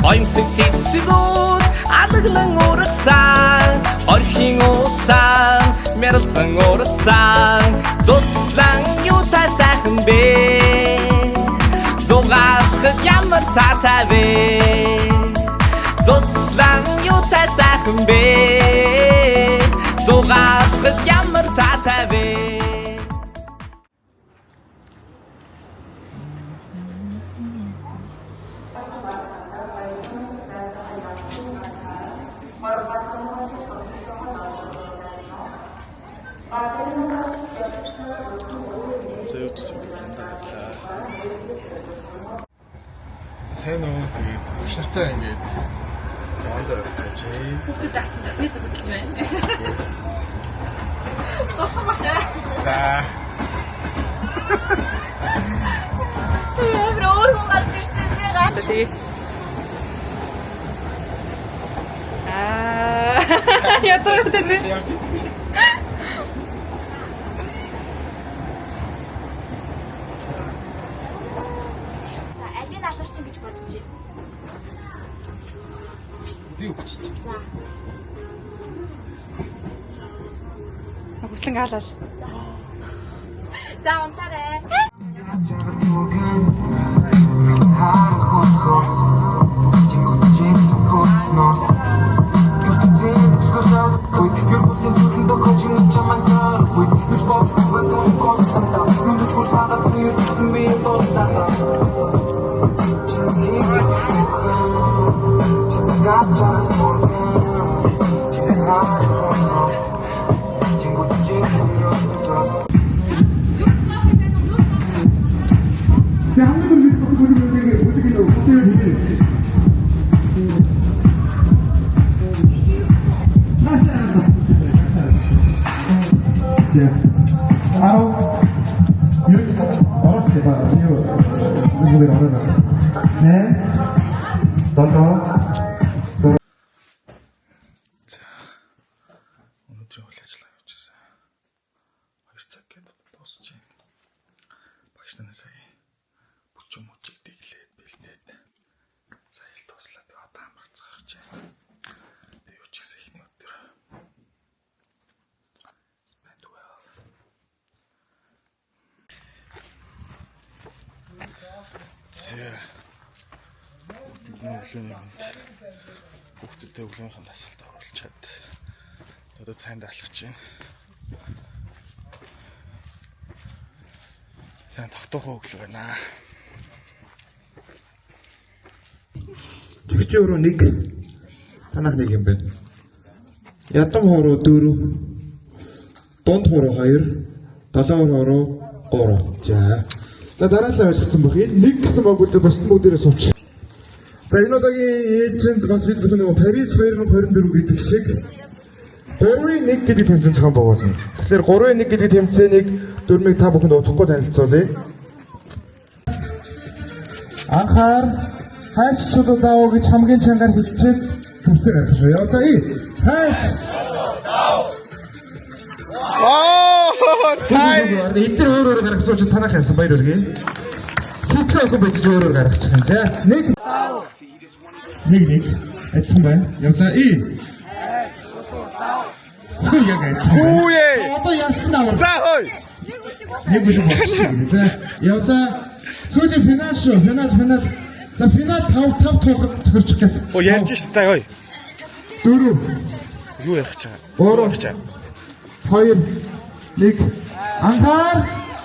Оимсэг цэцгүүд адаглан урагсан орхийн усан мэрэлцэн урсан цуслан юутай сайхан бэ зугаахад ямар таатай вэ цуслан юутай сайхан бэ зугаахад ямар таатай вэ сайн уу тэгээд багш нартай ингээд явандаа явцгааж. Хүүхдүүд даацсан дахны зүг хэлж байна. Yes. Зосон башаа. За. Сүүр өөр хүн гарч ирсэн би гайхав. Я тоже тэнд. Алийг алуурчин гэж бодож байна. Би үгчиж. За. Хүслэн хаалал. За унтаарай. Өнөөдрийн үйл ажиллагаа явуулсан. 2 цаг гээд дуусч байна. Багш нараа сая бүчим мөчийг дэглээд бэлдээд сая л дуслаа. Би одоо хамгаалцгаах гэж байна. Би юу ч гэсэн ихний өдөр. Spend well. Хүүхдүүдтэй өглөөнийхэн асуулт оруулчаад одоо цайнд алхаж байна. Сайн тогтоохоо өглөө байна. Чигчээ өрөө 1 танах 1 юм байна. Ядам хоороо 4 дунд хоороо 2 долоон хоороо 3. За дараалал ойлгоцсон баг. Энэ 1 гэсэн байгууллага бусдын бүгдээрээ сууч. За энэ удаагийн ээлжинд бас бид нөгөө Парис 2024 гэдэг шиг 3-1 гэдэг тэмцээн зохион байгуулсан. Тэгэхээр 3-1 гэдэг тэмцээнийг дөрмийг та бүхэнд удахгүй танилцуулъя. Анхаар хайч чулуу гэж хамгийн чангаар хэлчихэд төвсөр ажиллаж байна. Одоо хайч эдгээр өөр гаргасан ч танах хэлсэн баяр хүргэе. Сүтлээ охин бэж өөрөөр гаргачих юм. За 1 Эцэн байна. Явлаа Яг Хүүе! одоо яасан аа? За хой. Нэг үгүй болчихсон. За явлаа. Сүүлийн финал шүү. Финал. За финал 5 тохирчих гэсэн. Оо ярьж ш та хой. 4 Юу ярих гэж байгаа? 3 2 1 анхаар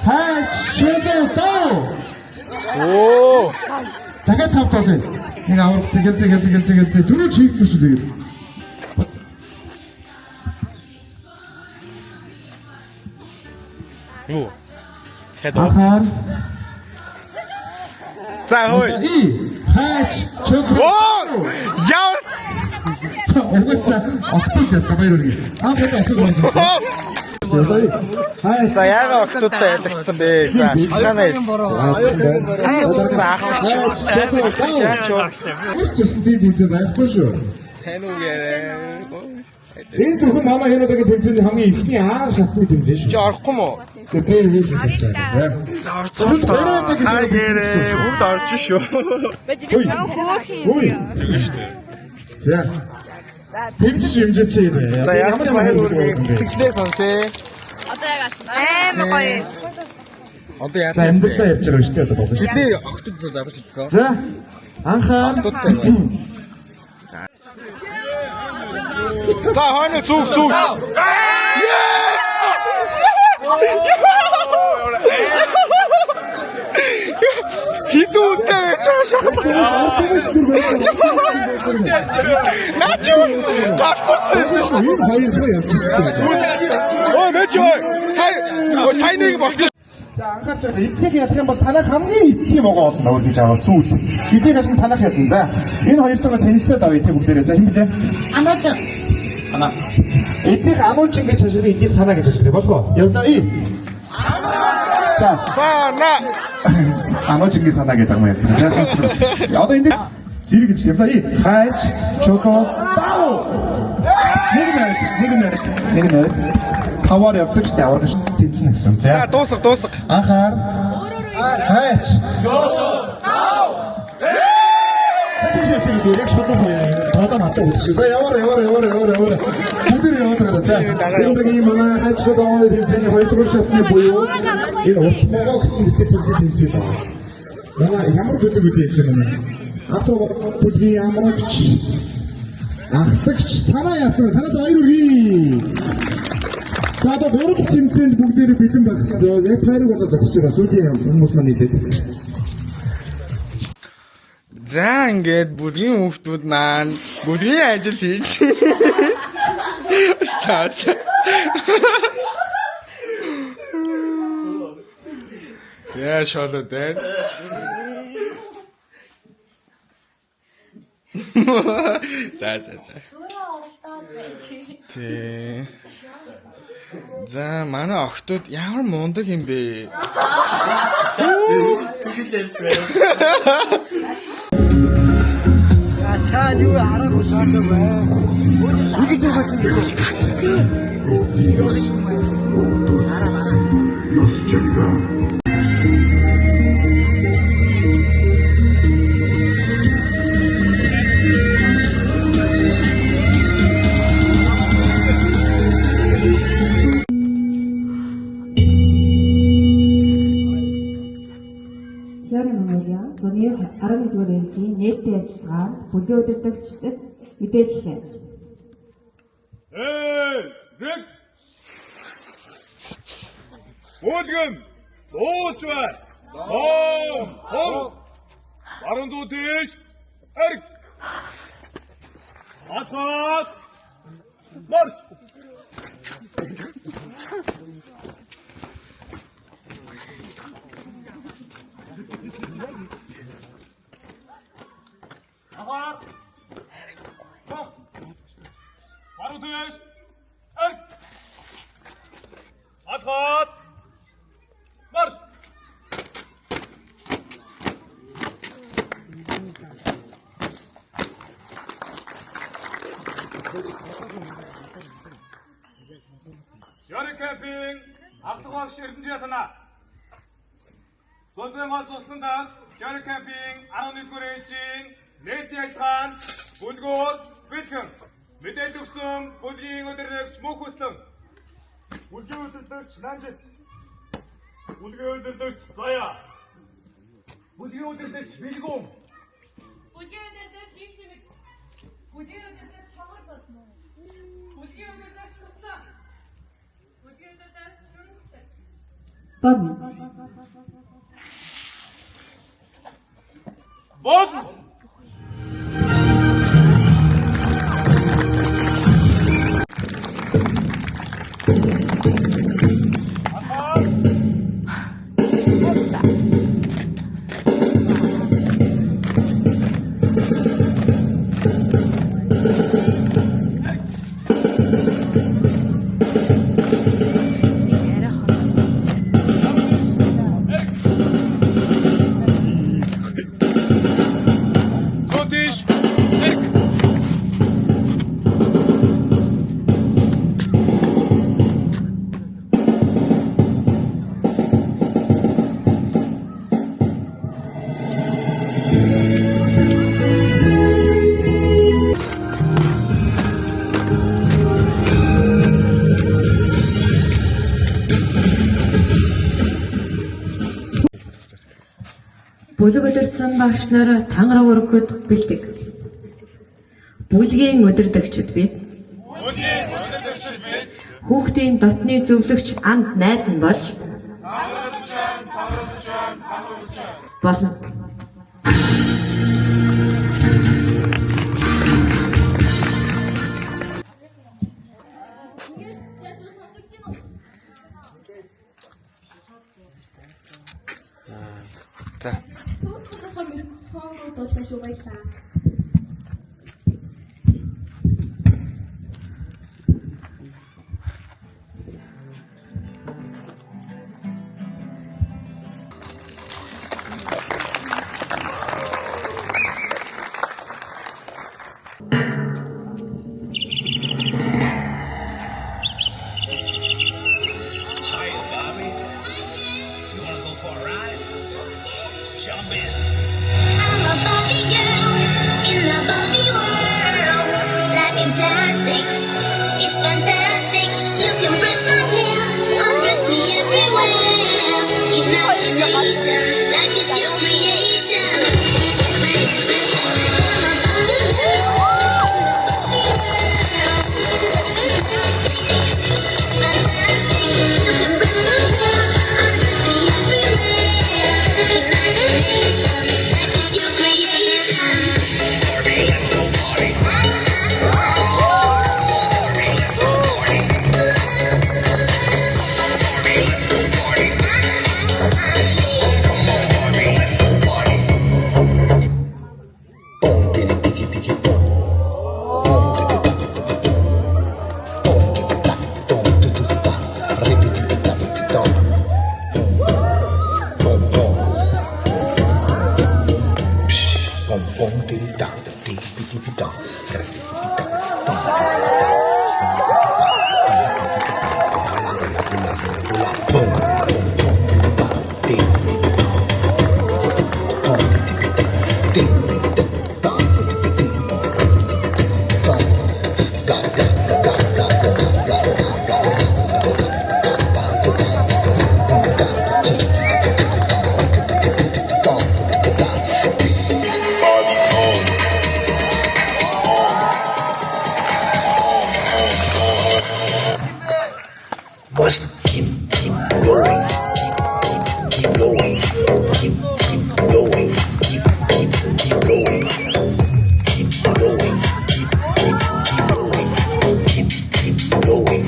хайч чөлөө доо. Оо. Дахиад 5 тоолъё. Нэг аврах гэлзээ. Дөрөв чийхгүй шүү тэгээд. Юу? Анхаар За хой. хайч чөлөө. Оо! Яа! Угсаа октод ясаа баяр үргэлж. Бод октод байна. За яага октодтой ялагдсан бэ? За шилнаа яа. За ахч. Үс чинь тийм үзээ байхгүй шүү. Сайн уу ярэ. Энэ зөвхөн манай хянаагийн тэмцээний хамгийн ихний шатны тэмцээн шүү. Чи орохгүй мó? Тэгээ хийж байгаа. За. Орцсон тоо. Хайгээрээ бүгд орж шүү. За. Тэмцэж хэмжээч юм. За яасан баяр үргэлж сэтгэлээ сонсъё. Одоо яг амар гоё. Одоо За яасан амьдралаа ярьж байгаа шүү дээ одоо болно шүү. Бидний охтууд руу задаж идлээ. За. Анхаар За хойно зүг. Хитүүтэй чаашаа. Наач гавцсан шүү. энэ хоёр хөө явчихсан. Ой мэч ой. Сайныг болчих. За анхаарч байгаа эцэг ялах юм бол танах хамгийн эцсийн могоо олно өөр гэж авал сүүл. Эдгээр бас танах ялна. За энэ хоёр тоо танилцаад авъя тийм бүгдээрээ. За хэн блэ? Анууч. Эдгээр анууч гэж шашрыг эдгээр санаа гэж шашрыг болго. Явлаа ий. За Санаа. анууч гэж санаа гэдэг юм яа. За одоо энэ зэрэг гэж явлаа ий. Хайч чоко тау. Нэг нэр. Таваар явдаг ч таваар тэнцэн гэсэн. За дуусах. Анхаар. Хайч. Яг шодог байна. Одоо хатаа үзчих. За яваар. Бүгд яваад. За. Энэ манай хайч шодог тэмцээний хоёрдугаар шатны буюу энэ уртмаа гэсэн зүйлтэй тэмцээн байна. Манай ямар бүлэг хийж байгаа юм. Асуу бүлгийн ямарч ахлагч санаа яасан. Санаад баяр үргэлээ. За одоо гурав дахь тэмцээнд бүгдээрээ бэлэн байх гэсэн. Яг тайрыг болоо зогсож байгаа. Сүүлийн хүмүүс маань нийлээд. За ингээд бүдгийн хүүхдүүд маань бүдгийн ажил хийж. Таач. Яа шалаа дээ. За. Тэ. За манай охтууд ямар мундаг юм бэ? Тэгэж ярьж байна. Цаана юу аргагүй суудаг бай. Үгэж байгаа юм. Зуны 11-р ээлжийн нээлттэй ажиллагаа бүлгийн удирдагчдад мэдээллээ. Рэг. Бүлгэн дууч бай. Хом. Баруун зүү тийш. Эрг. Атгад. Марш. Атгад. Баруун тийш. Эрг. Атгад. Марш. Ярик кемпинг автлаг багш Эрдэнэт ятана. Золгын гол цусландаг Ярик кемпинг 11-р ээлжийн нээлттэй ажиллагаанд бүлгүүд бэлхэн мэдээлэл өгсөн бүлгийн удирдагч мөнх хүслэн бүлгийн удирдагч Нанжит бүлгийн удирдагч Зая бүлгийн удирдагч Билгүн Бүлгийн удирдагч Ившимэг. Бүлгийн удирдагч Шамар Досмо. Бүлгийн удирдагч Хуслан. Бүлгийн удирдагч Шүрэнтэй. Бод Бүлэг өдөрсөн багш нар тангар өргөхөд бэлдэг. Бүлгийн өдөрдөгчд бид хүүхдийн дотны зөвлөгч анд найз нь болж болно. За. I'm a Barbie girl in the Barbie world. Life in plastic, it's fantastic. You can brush my hair, undress me everywhere. Imagination, life is your creation. Must keep going, keep going, keep going, keep going, keep going, keep going, keep going.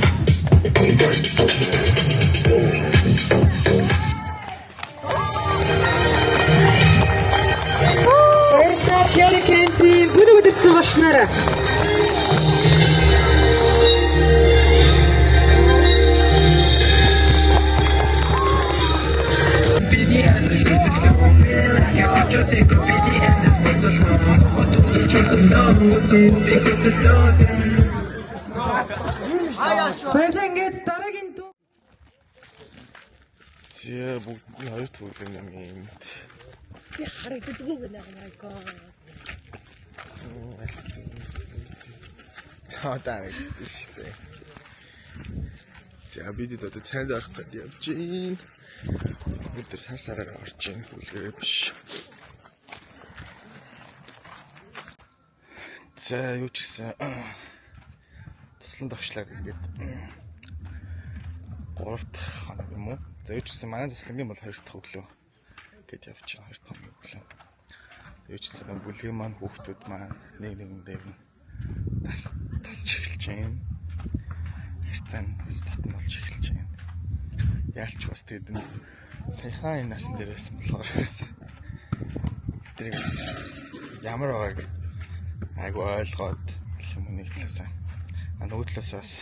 Must keep going. Баярлалаа. Cherry Camping бүлэг өдөрсөн багш нараа. Баярлалаа. Ингээд дараагийн дуу. Зэ бүгд хоёр төвлөн юм. Би харагддаггүй гэнэ аа. Хатаа гэдэг. За бид одоо цайнд орох гэж явж байна. Бид тэр сансараар орж ийн бүлгээ биш. За юу ч гэсэн туслан тогшлаа гэдэг 3 дахь хоног юм уу? За юу ч гэсэн манай туслангийн бол 2 дахь өглөө гэд явчих 2 дахь өглөө. Юу ч гэсэн бүлгийн маань хүүхдүүд маань нэг нэгэндээ тасч эхэлж байна. Харьцаа нь бас дотн болж эхэлж байна. Яалч бас тэд нь саяхан энэ насан дээрээс болохоор тэрийг ямар байгааг айгу ойлгоод юм нэг талаасаа нөгөө талаасаа бас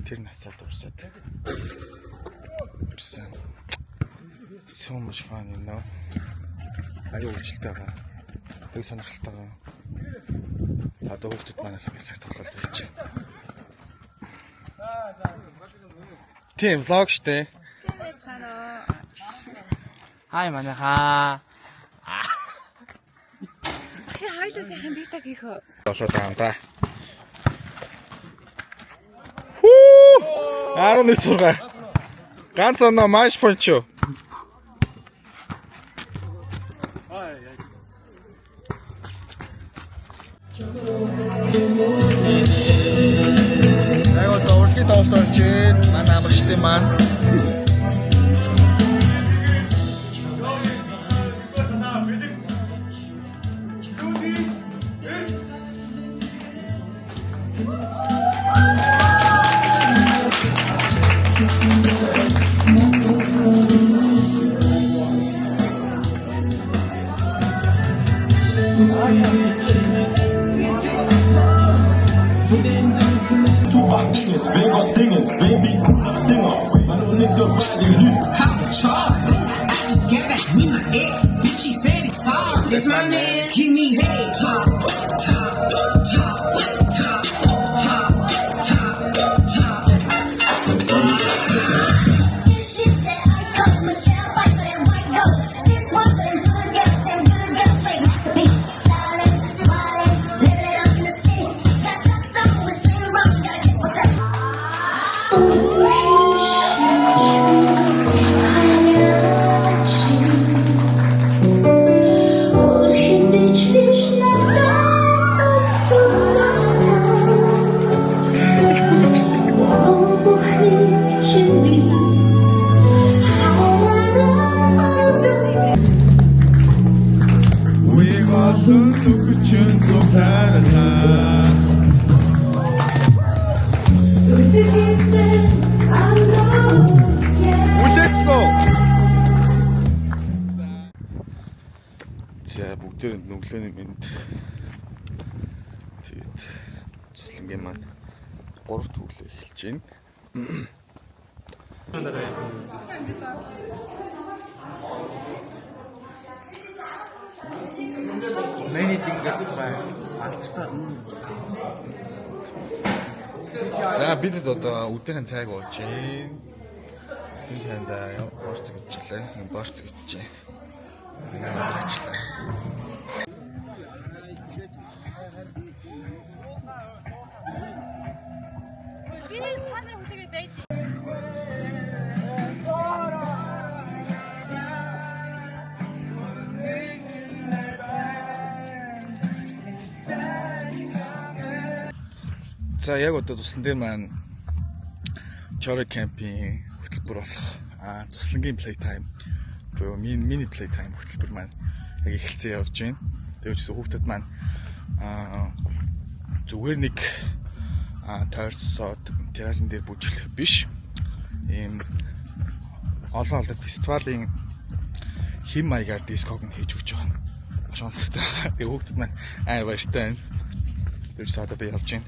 тэр насаа дурсаад ирсэн. So much fun, you know. Айгу үжилтэй байгаа. Айгу сонирхолтой байгаа. Одоо хүүхдүүд манаас сайн тоглоод байж байна. Тийм влог штэ. Хай манайхаа. Чи хайлаа сайхан битаг хийх. Болоод байгаа юм да. Хүү! 11 ганц оноо маш пончо. Айгуу урлагийн тоглолт болж байна. Манай амрагчдын маань. It's my man, keep me head top, top, top, top, top, top, top. This is that ice cold Michelle fight for that white gold. This one for them good girls play masterpiece. Stylin', wildin', living it up in the city. Got trucks on with Slim Rock, gotta kiss myself. Уяг олон төгчин зүгтаралаа. Үлээцнөө. За бүгдээр нүглөөний мэнд. Тэгээд цуслангийн маань 3 төглөө эхэлж байна. За бид одоо үдийн цайг ууж байна. Энэ тандаа борт гिचлээ. Энэ борт гिचжээ. Ингээ аачлаа. Би танаар хүлээгээд байж. За яг одоо цуслан дээр маань Chore camping хөтөлбөр болох цуслангийн play time буюу mini play time хөтөлбөр маань яг эхэлсэн явж байна. Тэгээд ч хүүхдүүд маань зүгээр нэг тойрсоод террасан дээр бүжиглэх биш. Ийм олон фестивалийн хэм маягаар диског хийж өгч байгаа. Маш онцлогтой байгаа. Тэгээд хүүхдүүд маань баяртай байна. Тэгээд ч одоо би явж байна.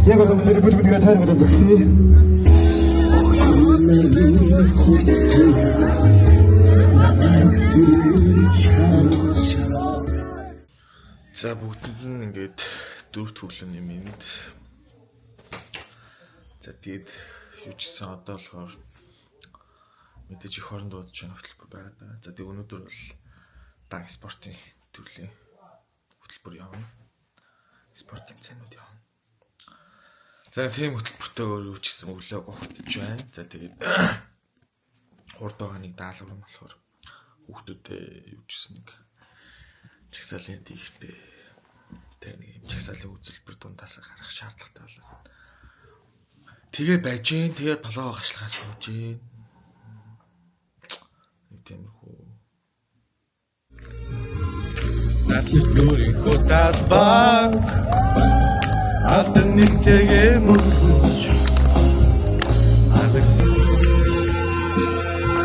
Яг одоо бидний бүлгээ тайргууд зогсъё. За бүгдэнд нь ингээд 4 төглөөний мэнд. За тэгээд юу ч гэсэн одоо болохоор мэдээж их хорон дуудаж байгаа хөтөлбөр байгаа даа. За тэгээд өнөөдөр бол дан спортын төрлийн хөтөлбөр явна. Спорт тэмцээнүүд явна. За тийм хөтөлбөртөө юу ч гэсэн өглөө гогтож байна. За тэгээд хурд байгаа нэг даалгавар нь болохоор хүүхдүүдэд юу ч гэсэн нэг чагсаалын тийхтэй тэг нэг чагсаалын үзүүлбэр дундаас гарах шаардлагатай байна. Тэгээ байж гин тэгээ толгоо гашлахаас хууж гин. Нэг тиймэрхүү. Натлын дөрийн хотад баг Атын нэлтэгээ мөрөж Алекс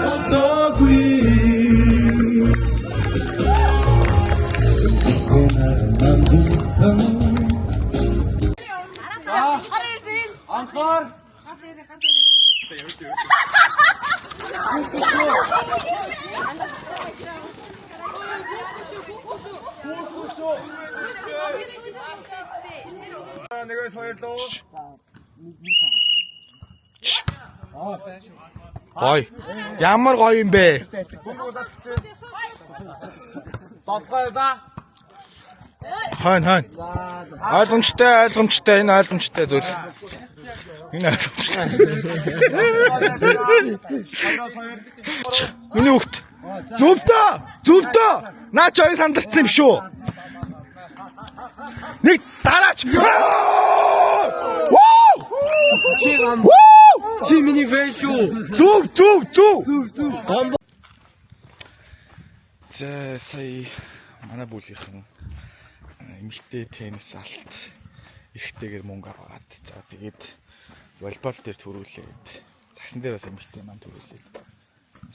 Отоггүй Нэгээс хоёрлоо. Гой. Ямар гоё юм бэ? Дотлоо за. Хойно. Ойлгомжтой энэ ойлгомжтой зүйл. Энэ ойлгомжтой. Миний хөвгт. Зөвдөө. Наа ч орой сандарсан юм шүү. Нэг дараач. Чи миний фэн шүү. Зүв. Гомбо. За сая манай бүлийнхэн эмэгтэй теннис алт эрэгтэйгээр мөнгө аваад за тэгээд волейбол дээр төрүүлээд загсан дээр бас эмэгтэй маань төрүүлээд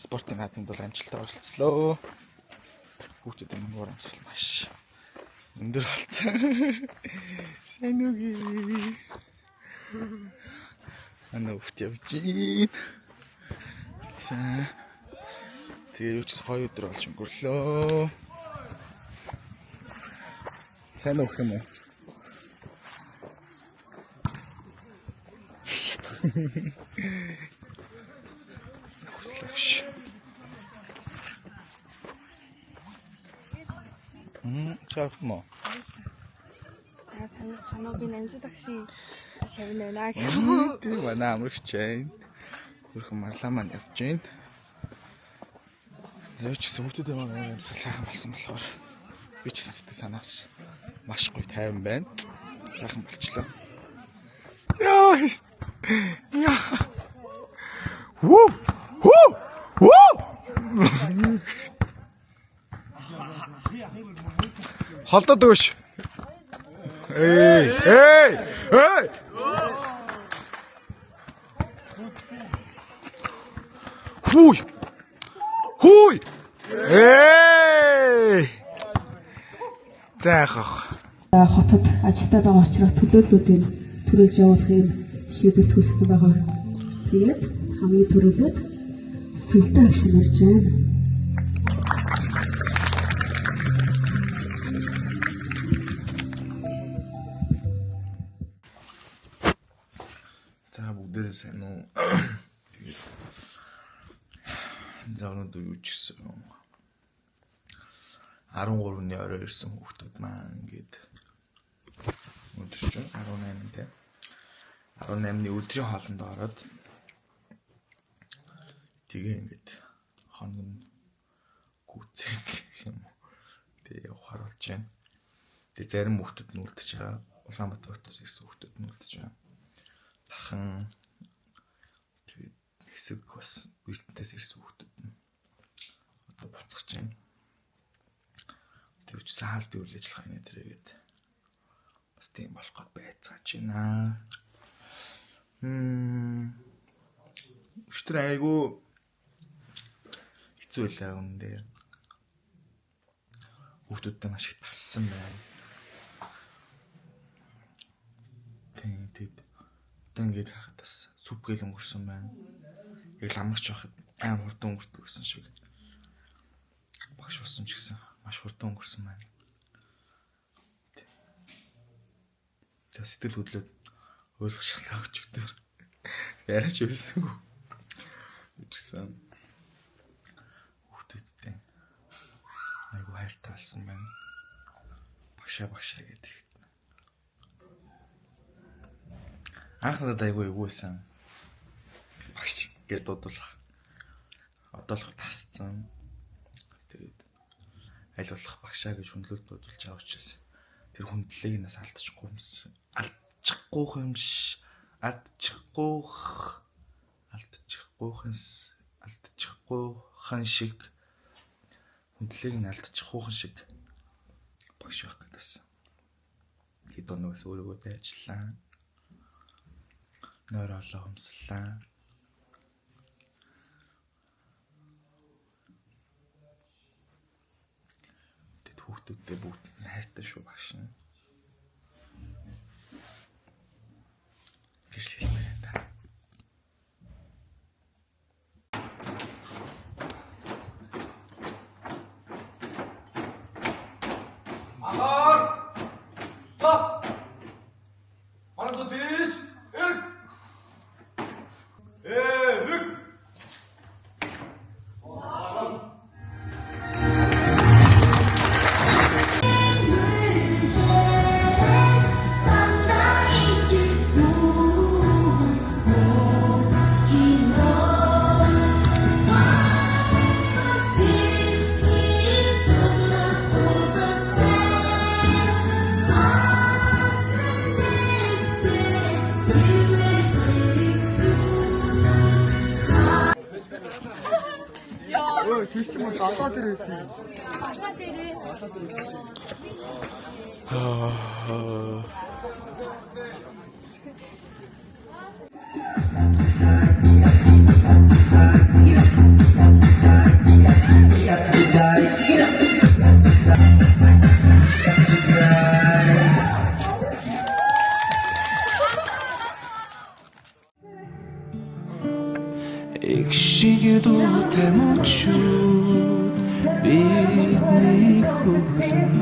спортын наадамд бол амжилттай оролцлоо. Хүүхдүүдийн мөнгөөр амсгал маш өндөр болсон. Сайн үгүй. Ана өвт явж ийн. За тэгээ юу ч гоё өдөр болж өнгөрлөө. Сайн уу юм уу? Хүслэгш. Чаах мó. санаа би намжид агшин шавна наа гэх. Тэр манай амрагчайн. Хөрхөн марлаа маань явж гин. Зөөч сүмтүүд юм аа юмсгал сайхан болсон болохоор би ч сэтгэл санаас маш гоё тайван байна. Сайхан болчлоо. Яа. Хүү. Холдоод өгш. Эй. Хүй. Эй. Заахах. Хотод ажилтаа байгаа учраас төлөөллүүдийг төрүүлж явуулах юм шийдэл төлсөн байгаа. Тэгээд хамгийн түрүүлээд сүлдээ агшин ирж байна. За бүгдээ сайн уу. Тэгээд за өнөөдөр юу ч гэсэн 13-ны орой ирсэн хүүхдүүд маань ингээд өнөөдөр чинь 18 те 18-ны өдрийн хоолнд ороод тэгээ ингээд хоног нь гүцээд гэх юм уу. Тэгээ явахаар болж байна. Тэгээ зарим хүүхдүүд нь үлдчихэж байгаа. Улаанбаатар хотоос ирсэн хүүхдүүд нь үлдчихэж байгаа. Тархан тэгээд хэсэг бас Эрдэнэтээс ирсэн хүүхдүүд нь одоо буцаж байна. Тэгвч саалт үйл ажиллагаа энэ төргээд бас тийм болох гээд байцгааж байна. Өчтөр айгу хэцүү байлаа үндэ. Хүүхдүүдтэй маш их талсан байна. Тэгээд одоо ингээд харахад бас сүпгээл өнгөрсөн байна. Яг ламгч байхад аим хурдан өнгөрдөг гэсэн шиг. Багш болсон ч гэсэн маш хурдан өнгөрсөн байна. За сэтгэл хөдлөд ойлгох шалгаа өгч өгдөр. Яриач юусангүй. Үчсэн. Хүүхдүүдтэй айгу хайртай болсон байна. Багшаа гэдэг. Анх надад айгу эвгүйсэн. Багш гэж дуудуулах. Одоо л тасцсан. Тэгээд аль болох багшаа гэж хүндлэлт дуудуулж байгаа учраас тэр хүндлэлийг нас алдчихгүй шиг хүндлэлийг нь алдчихгүйхан шиг багш байх гэдсэн. Хэд оногоос өөрийгөө дайжлаа. Нойр олоо өмслээ. Тэд хүүхдүүдтэй бүгд хайртай шүү багш нь. Гэрчлэл байна та. Анхаар. Тас. Манайд тийш. Эрг. Эрг. Тэгч юм далаа дээр байсан. Экшиг дуутай мөчүүд бидний хөлн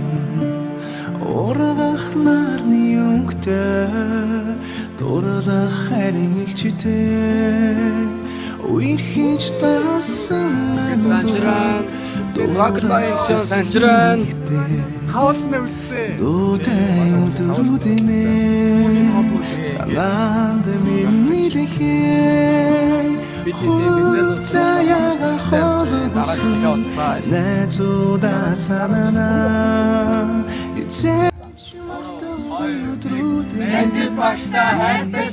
ургах нарны өнгөтэй дурлах харин илчтэй үерхэж тасан Санжран, Дурактай Санжран. Хаална үтсэ. дуутай өдрүүдээ санаанд минилэхээ Заяга холбосон найзуудаа санана Энжил багштай хайртай